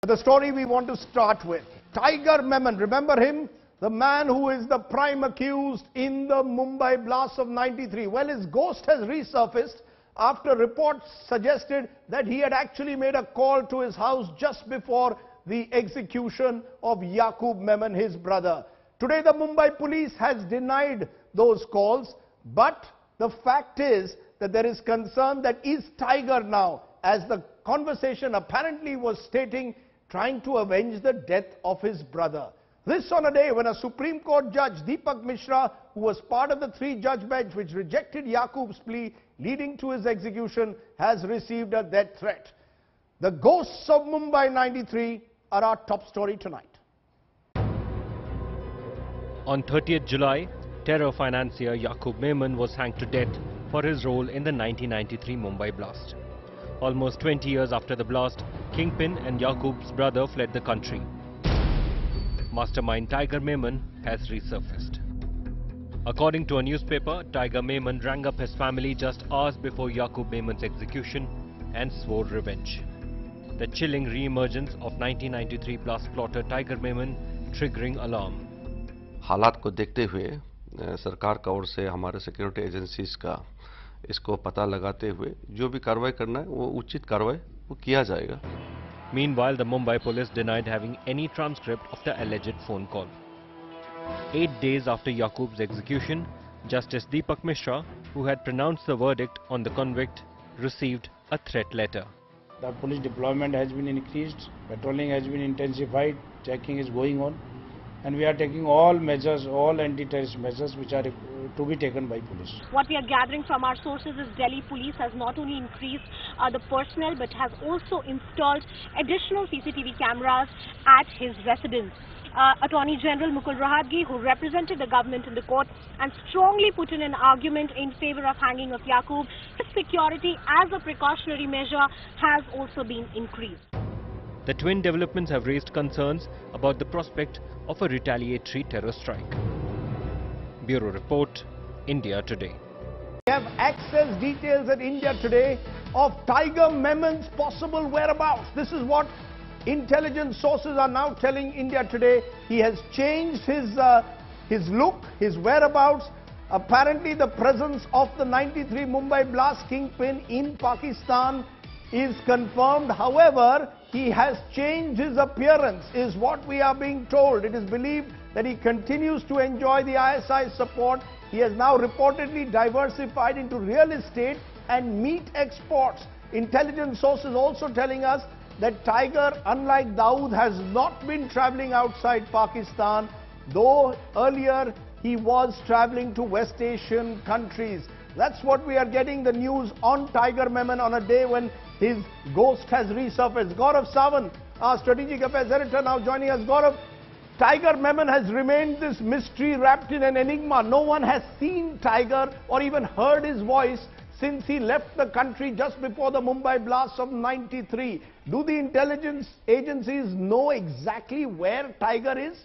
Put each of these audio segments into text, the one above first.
The story we want to start with, Tiger Memon, remember him? The man who is the prime accused in the Mumbai blast of '93. Well, his ghost has resurfaced after reports suggested that he had actually made a call to his house just before the execution of Yakub Memon, his brother. Today, the Mumbai police has denied those calls, but the fact is that there is concern that is Tiger now, as the conversation apparently was stating, trying to avenge the death of his brother. This on a day when a Supreme Court judge, Deepak Mishra, who was part of the three-judge bench which rejected Yakub's plea leading to his execution, has received a death threat. The ghosts of Mumbai '93 are our top story tonight. On 30th July, terror financier Yakub Memon was hanged to death for his role in the 1993 Mumbai blast. Almost 20 years after the blast, Kingpin and Yakub's brother fled the country. Mastermind Tiger Memon has resurfaced. According to a newspaper, Tiger Memon rang up his family just hours before Yakub Memon's execution and swore revenge. The chilling re-emergence of 1993 blast plotter Tiger Memon triggering alarm. हालात को देखते हुए सरकार का ओर से हमारे security agencies का इसको पता लगाते हुए जो भी कार्रवाई करना है वो उचित कार्रवाई वो किया जाएगा. Meanwhile, the Mumbai police denied having any transcript of the alleged phone call. 8 days after Yakub's execution, Justice Deepak Mishra, who had pronounced the verdict on the convict, received a threat letter. The police deployment has been increased, patrolling has been intensified, checking is going on, and we are taking all measures, all anti-terrorist measures which are to be taken by police. What we are gathering from our sources is Delhi police has not only increased the personnel but has also installed additional CCTV cameras at his residence. Attorney General Mukul Rohatgi, who represented the government in the court and strongly put in an argument in favor of hanging of Yakub, his security as a precautionary measure has also been increased. The twin developments have raised concerns about the prospect of a retaliatory terror strike. Bureau Report, India Today. We have access details at India Today of Tiger Memon's possible whereabouts. This is what intelligence sources are now telling India Today. He has changed his look, his whereabouts. Apparently the presence of the '93 Mumbai blast kingpin in Pakistan is confirmed. However, he has changed his appearance, is what we are being told. It is believed that he continues to enjoy the ISI's support. He has now reportedly diversified into real estate and meat exports. Intelligence sources also telling us that Tiger, unlike Dawood, has not been traveling outside Pakistan, though earlier he was traveling to West Asian countries. That's what we are getting the news on Tiger Memon on a day when his ghost has resurfaced. Gaurav Sawant, our strategic affairs editor, now joining us. Gaurav, Tiger Memon has remained this mystery wrapped in an enigma. No one has seen Tiger or even heard his voice since he left the country just before the Mumbai blast of '93. Do the intelligence agencies know exactly where Tiger is?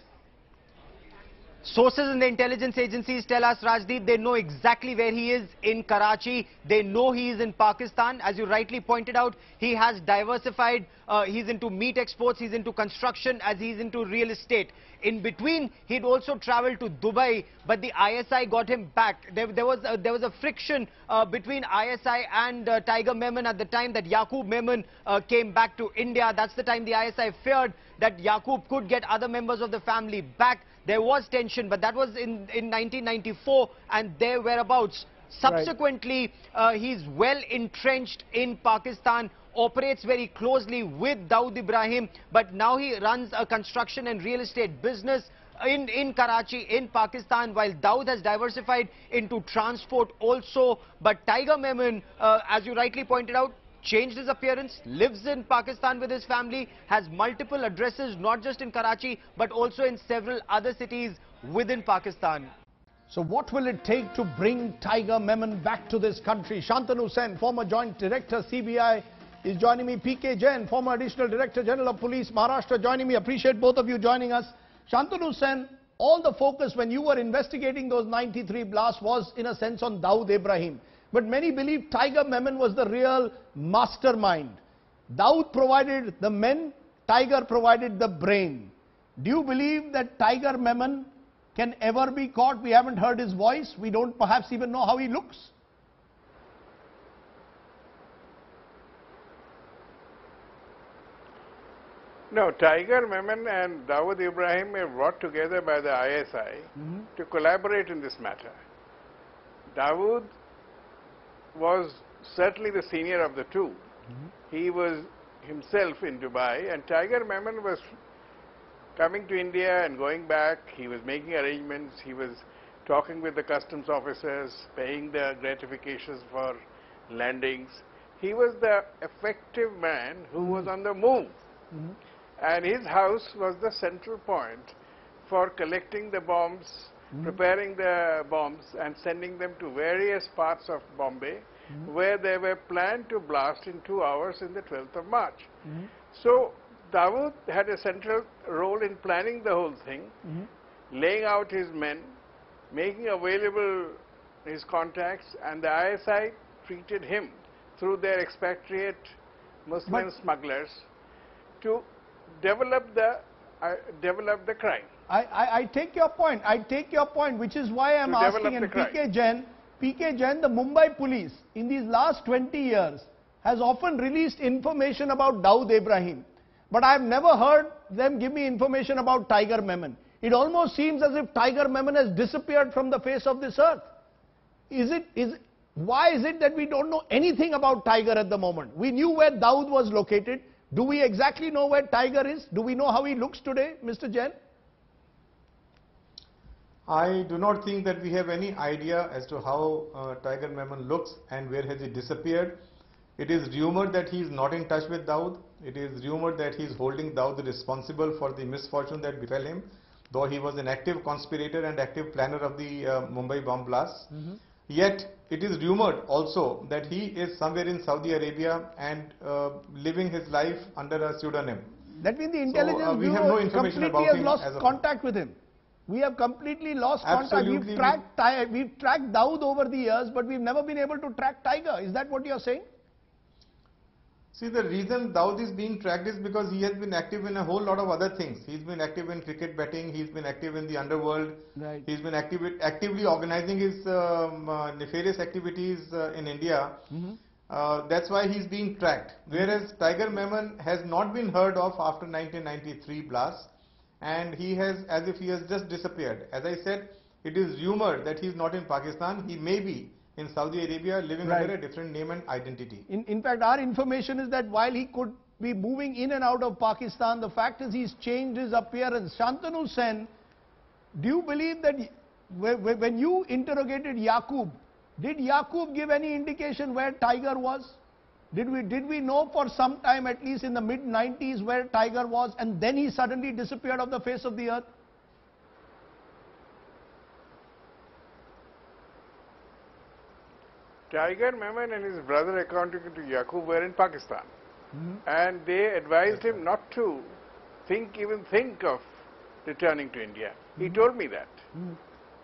Sources in the intelligence agencies tell us, Rajdeep, they know exactly where he is in Karachi. They know he is in Pakistan. As you rightly pointed out, he has diversified. He's into meat exports, he's into construction, as he's into real estate. In between, he'd also traveled to Dubai, but the ISI got him back. There was a friction between ISI and Tiger Memon at the time that Yakub Memon came back to India. That's the time the ISI feared that Yakub could get other members of the family back. There was tension, but that was in 1994 and their whereabouts. Subsequently, he's well entrenched in Pakistan, operates very closely with Dawood Ibrahim, but now he runs a construction and real estate business in Karachi, in Pakistan, while Dawood has diversified into transport also. But Tiger Memon, as you rightly pointed out, changed his appearance, lives in Pakistan with his family, has multiple addresses, not just in Karachi, but also in several other cities within Pakistan. So what will it take to bring Tiger Memon back to this country? Shantanu Sen, former Joint Director, CBI, is joining me. PK Jain, former Additional Director General of Police, Maharashtra, joining me. Appreciate both of you joining us. Shantanu Sen, all the focus when you were investigating those '93 blasts was in a sense on Dawood Ibrahim. But many believe Tiger Memon was the real mastermind. Dawood provided the men, Tiger provided the brain. Do you believe that Tiger Memon can ever be caught? We haven't heard his voice. We don't perhaps even know how he looks. No, Tiger Memon and Dawood Ibrahim were brought together by the ISI to collaborate in this matter. Dawood was certainly the senior of the two. He was himself in Dubai, and Tiger Memon was coming to India and going back. He was making arrangements. He was talking with the customs officers, paying the gratifications for landings. He was the effective man who was on the move. And his house was the central point for collecting the bombs, preparing the bombs and sending them to various parts of Bombay where they were planned to blast in 2 hours in the 12th of March. So Dawood had a central role in planning the whole thing, laying out his men, making available his contacts, and the ISI treated him through their expatriate Muslim smugglers to develop the crime. I take your point. I take your point, which is why I'm asking. And PK Jain, the Mumbai police, in these last 20 years, has often released information about Dawood Ibrahim. But I've never heard them give me information about Tiger Memon. It almost seems as if Tiger Memon has disappeared from the face of this earth. Why is it that we don't know anything about Tiger at the moment? We knew where Dawood was located. Do we exactly know where Tiger is? Do we know how he looks today, Mr. Jain? I do not think that we have any idea as to how Tiger Memon looks and where has he disappeared. It is rumored that he is not in touch with Dawood. It is rumored that he is holding Dawood responsible for the misfortune that befell him, though he was an active conspirator and active planner of the Mumbai bomb blasts. Yet, it is rumored also that he is somewhere in Saudi Arabia and living his life under a pseudonym. That means the intelligence we have no information completely about has him lost contact with him. We have completely lost contact. We've tracked Dawood over the years, but we've never been able to track Tiger. Is that what you're saying? See, the reason Dawood is being tracked is because he has been active in a whole lot of other things. He's been active in cricket betting, he's been active in the underworld, he's been actively organizing his nefarious activities in India. That's why he's being tracked. Whereas Tiger Memon has not been heard of after 1993 blast, and he has, as if he has just disappeared. As I said, it is rumored that he's not in Pakistan. He may be in Saudi Arabia living under a different name and identity. In fact, our information is that while he could be moving in and out of Pakistan, the fact is he's changed his appearance. Shantanu Sen, do you believe that when you interrogated Yakub, did Yakub give any indication where Tiger was? Did we know for some time, at least in the mid-90s, where Tiger was, and then he suddenly disappeared off the face of the earth? Tiger Memon and his brother, according to Yakub, were in Pakistan. And they advised him not to even think of returning to India. He told me that.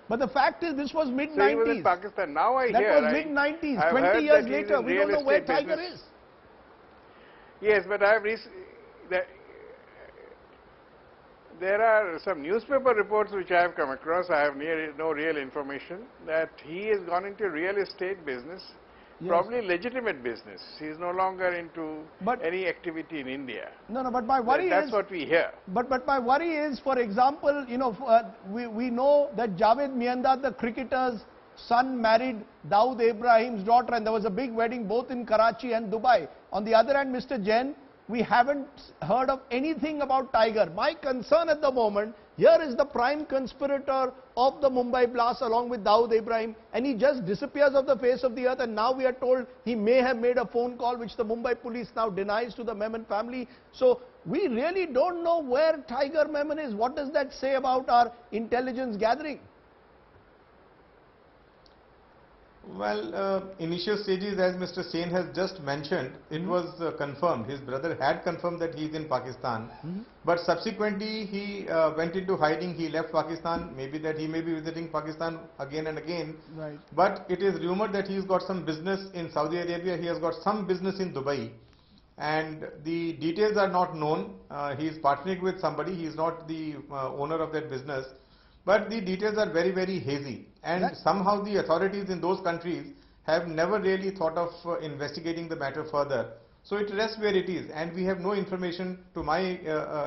But the fact is, this was mid-90s. So he was in Pakistan. Now I hear... That was mid-90s. 20 years later, we don't know where Tiger is. Yes, but I have there are some newspaper reports which I have come across. I have no real information that he has gone into real estate business, probably legitimate business. He is no longer into any activity in India. No, but my worry is... That's what we hear. But my worry is, for example, you know, we know that Javed Miandad, the cricketer's son, married Dawood Ibrahim's daughter, and there was a big wedding both in Karachi and Dubai. On the other hand, Mr. Jain, we haven't heard of anything about Tiger. My concern at the moment, here is the prime conspirator of the Mumbai blast along with Dawood Ibrahim, and he just disappears off the face of the earth, and now we are told he may have made a phone call which the Mumbai police now denies to the Memon family. So we really don't know where Tiger Memon is. What does that say about our intelligence gathering? Well, initial stages, as Mr. Sen has just mentioned, it was confirmed. His brother had confirmed that he is in Pakistan. But subsequently, he went into hiding. He left Pakistan. Maybe that he may be visiting Pakistan again and again. But it is rumored that he's got some business in Saudi Arabia. He has got some business in Dubai. and the details are not known. He is partnering with somebody, he is not the owner of that business, but the details are very, very hazy, and somehow the authorities in those countries have never really thought of investigating the matter further. So it rests where it is, and we have no information, to my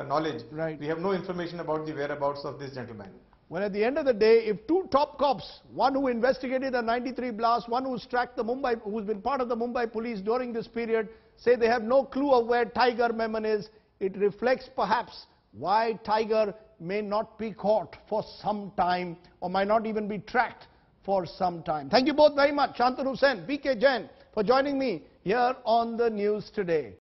knowledge, we have no information about the whereabouts of this gentleman. Well, at the end of the day, if two top cops, one who investigated the 93 blast, one who's tracked the Mumbai, who's been part of the Mumbai police during this period, say they have no clue of where Tiger Memon is, it reflects perhaps why Tiger may not be caught for some time, or might not even be tracked for some time. Thank you both very much, Shantanu Sen, VK Jain, for joining me here on the news today.